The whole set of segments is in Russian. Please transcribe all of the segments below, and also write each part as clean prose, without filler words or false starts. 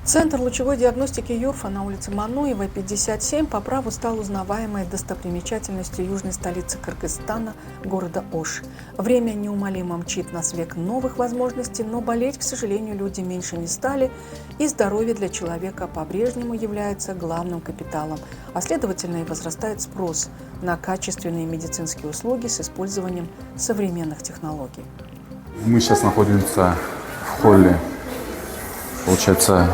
Центр лучевой диагностики ЮРФа на улице Мануева, 57, по праву стал узнаваемой достопримечательностью южной столицы Кыргызстана, города Ош. Время неумолимо мчит нас век новых возможностей, но болеть, к сожалению, люди меньше не стали, и здоровье для человека по-прежнему является главным капиталом, а следовательно и возрастает спрос на качественные медицинские услуги с использованием современных технологий. Мы сейчас находимся в холле, получается,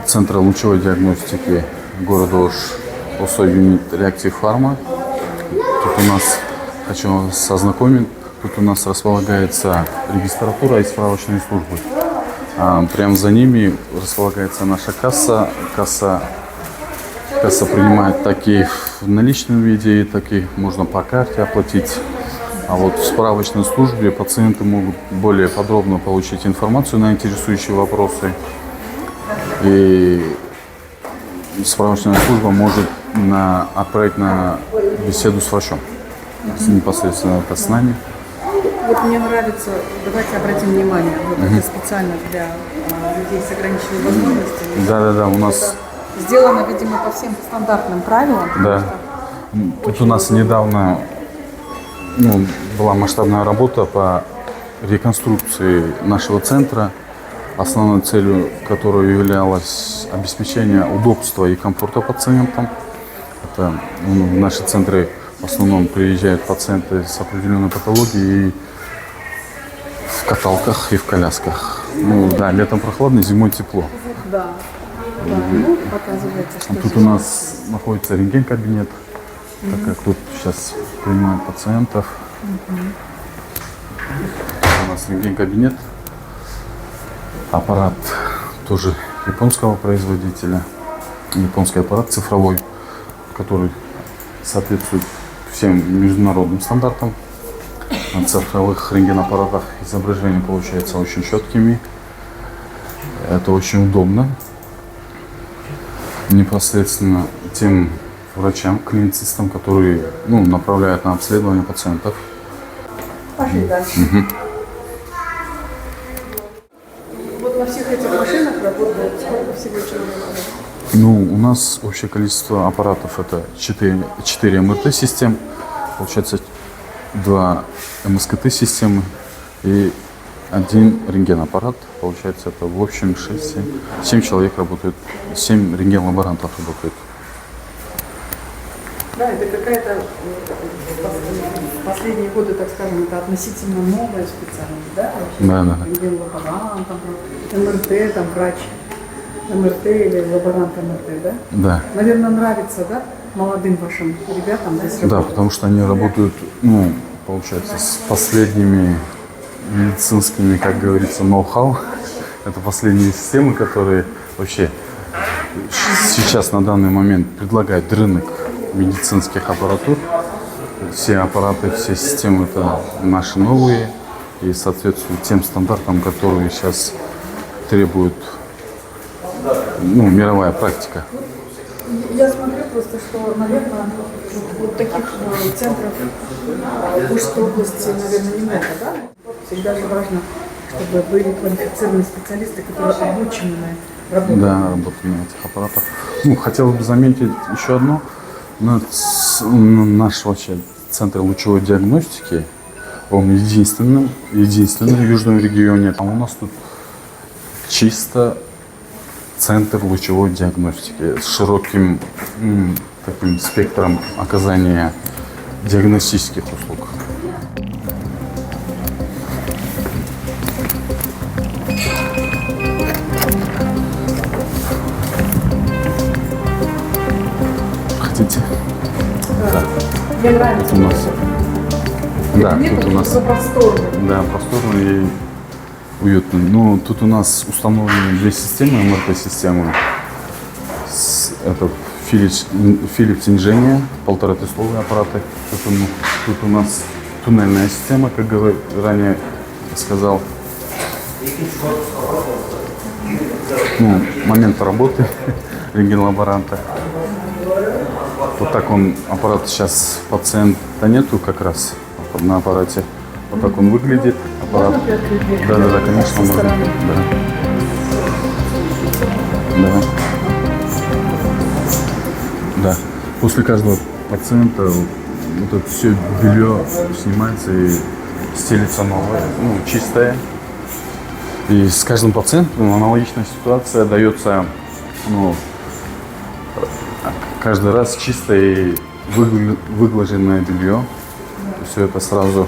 Центра лучевой диагностики города Ош, Юнит Реактив Фарма. Тут у нас, хочу вас ознакомить, тут у нас располагается регистратура и справочные службы. Прямо за ними располагается наша касса. Касса принимает такие в наличном виде, такие можно по карте оплатить. А вот в справочной службе пациенты могут более подробно получить информацию на интересующие вопросы. И справочная служба может отправить на беседу с врачом, непосредственно это с нами. Вот мне нравится, давайте обратим внимание, вот это специально для людей с ограниченными возможностями. Да, у нас сделано, видимо, по всем стандартным правилам. Да. Тут у нас недавно была масштабная работа по реконструкции нашего центра, основной целью которой являлось обеспечение удобства и комфорта пациентам. Это, в наши центры в основном приезжают пациенты с определенной патологией и в каталках и в колясках. Летом прохладно, зимой тепло. Да. Показывается, что Тут у нас находится рентген-кабинет, так как тут сейчас принимают пациентов. У нас рентген-кабинет, аппарат тоже японского производителя, японский аппарат цифровой, который соответствует всем международным стандартам. На цифровых рентген-аппаратах изображения получаются очень четкими, это очень удобно. Непосредственно тем врачам, клиницистам, которые направляют на обследование пациентов. Пошли дальше. Вот на всех этих машинах работает сколько всего человек? У нас общее количество аппаратов это 4 МРТ-систем, получается 2 МСКТ-системы и 1 рентген-аппарат. Получается, это в общем 7 человек работают, 7 рентген-лаборантов работают. Да, это какая-то последние годы, так скажем, это относительно новая специальность, да? Да. Рентген-лаборант, МРТ, там врач МРТ или лаборант МРТ, да? Да. Наверное, нравится, да, молодым вашим ребятам здесь работать? Да, потому что они работают, получается, с последними медицинскими, как говорится, ноу-хау. Это последние системы, которые вообще сейчас на данный момент предлагает рынок медицинских аппаратур. Все аппараты, все системы это наши новые и соответствуют тем стандартам, которые сейчас требует мировая практика. Я смотрю просто, что, наверное, вот таких центров в Ужской области, наверное, немного, да? Всегда же важно, чтобы были квалифицированные специалисты, которые обучены работать. Да, работать на этих аппаратах. Хотелось бы заметить еще одно. Наш вообще центр лучевой диагностики, он единственный в южном регионе. А у нас тут чисто центр лучевой диагностики с широким таким спектром оказания диагностических услуг. Хотите? Да. Мне нравится. Тут у нас. Да, тут у нас. Просторно. Да, просторно и уютно. Тут у нас установлены 2 системы, МРТ-системы. Это Philips Ingenia, 1,5-тесловые аппараты. Тут у нас туннельная система, как ранее сказал. Момент работы рентген-лаборанта. Вот так аппарат сейчас пациента нету как раз на аппарате. Вот так он выглядит. Аппарат. Да, конечно, можно. Да. Да. Да. После каждого пациента вот это все белье снимается и стелится новое, ну, чистое. И с каждым пациентом аналогичная ситуация дается, ну, каждый раз чистое и выглаженное белье. Все это сразу.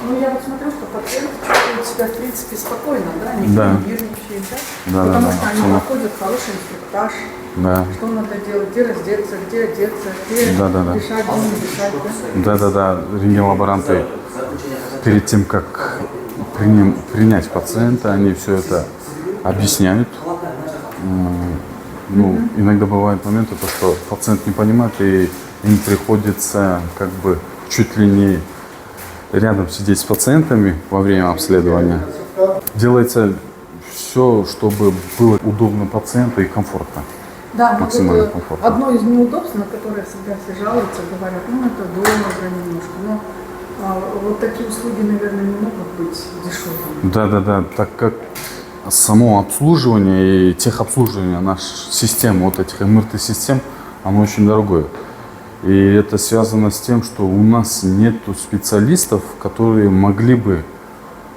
Ну, я вот смотрю, что пациент чувствует себя, в принципе, спокойно, да, не нервничает, да? Да, Потому да, что они да. проходят хороший инструктаж, Да. что надо делать, где раздеться, где одеться, где Да, да, да. дышать, где не дышать, да? Да. Рентген-лаборанты перед тем, как принять пациента, они все это объясняют. Ну, иногда бывают моменты, то, что пациент не понимает, и им приходится как бы чуть ли не рядом сидеть с пациентами во время обследования. Делается все, чтобы было удобно пациенту и комфортно. Да, но Максимально вот, комфортно. одно из неудобств, на которое всегда все жалуются, говорят, ну это дорого немножко, но вот такие услуги, наверное, не могут быть дешевыми. Да, так как само обслуживание и техобслуживание нашей системы, вот этих МРТ-систем, оно очень дорогое. И это связано с тем, что у нас нет специалистов, которые могли бы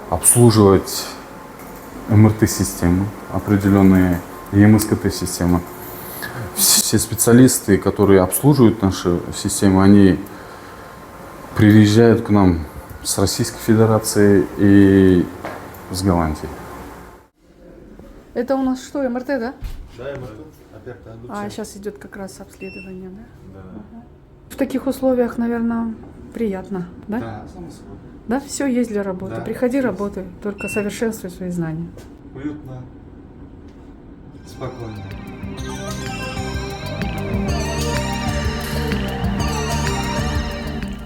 обслуживать МРТ-системы определенные и МСКТ-системы. Все специалисты, которые обслуживают наши системы, они приезжают к нам с Российской Федерации и с Голландии. Это у нас что, МРТ, да? Да, МРТ. А сейчас идет как раз обследование, да? Ага. В таких условиях, наверное, приятно, да? Да, само собой. Да, все есть для работы. Да. Приходи, работай, только совершенствуй свои знания. Уютно, спокойно.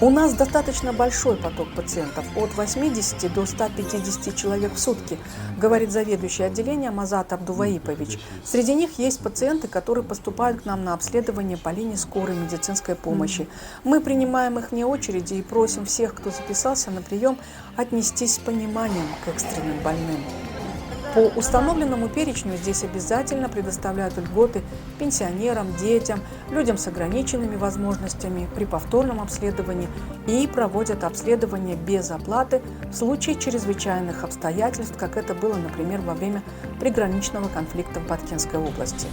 У нас достаточно большой поток пациентов, от 80 до 150 человек в сутки, говорит заведующий отделением Азат Абдуваипович. Среди них есть пациенты, которые поступают к нам на обследование по линии скорой медицинской помощи. Мы принимаем их вне очереди и просим всех, кто записался на прием, отнестись с пониманием к экстренным больным. По установленному перечню здесь обязательно предоставляют льготы пенсионерам, детям, людям с ограниченными возможностями при повторном обследовании и проводят обследование без оплаты в случае чрезвычайных обстоятельств, как это было, например, во время приграничного конфликта в Баткенской области.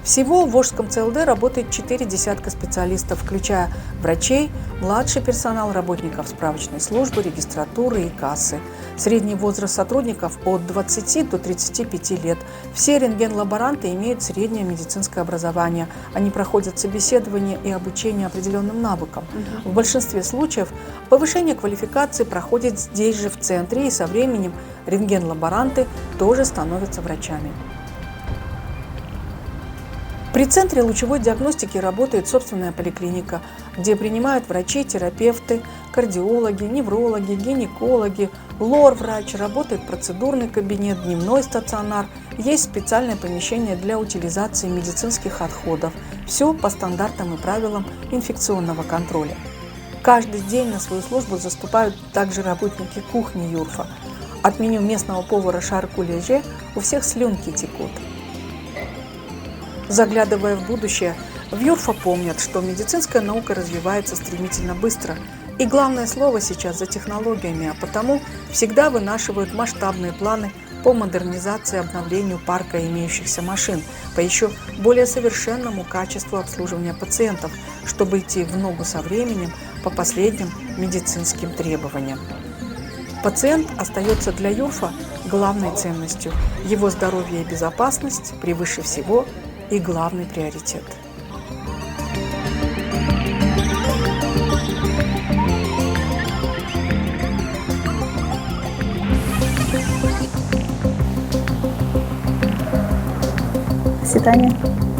Всего в Волжском ЦЛД работает 4 десятка специалистов, включая врачей, младший персонал, работников справочной службы, регистратуры и кассы. Средний возраст сотрудников от 20 до 35 лет. Все рентген-лаборанты имеют среднее медицинское образование. Они проходят собеседование и обучение определенным навыкам. В большинстве случаев повышение квалификации проходит здесь же в центре, и со временем рентген-лаборанты тоже становятся врачами. При центре лучевой диагностики работает собственная поликлиника, где принимают врачи, терапевты, кардиологи, неврологи, гинекологи, лор-врач, работает процедурный кабинет, дневной стационар, есть специальное помещение для утилизации медицинских отходов. Все по стандартам и правилам инфекционного контроля. Каждый день на свою службу заступают также работники кухни ЮРФа. От меню местного повара Шарку Леже у всех слюнки текут. Заглядывая в будущее, в ЮРФа помнят, что медицинская наука развивается стремительно быстро. И главное слово сейчас за технологиями, а потому всегда вынашивают масштабные планы по модернизации и обновлению парка имеющихся машин, по еще более совершенному качеству обслуживания пациентов, чтобы идти в ногу со временем по последним медицинским требованиям. Пациент остается для ЮРФа главной ценностью. Его здоровье и безопасность превыше всего и главный приоритет. До свидания.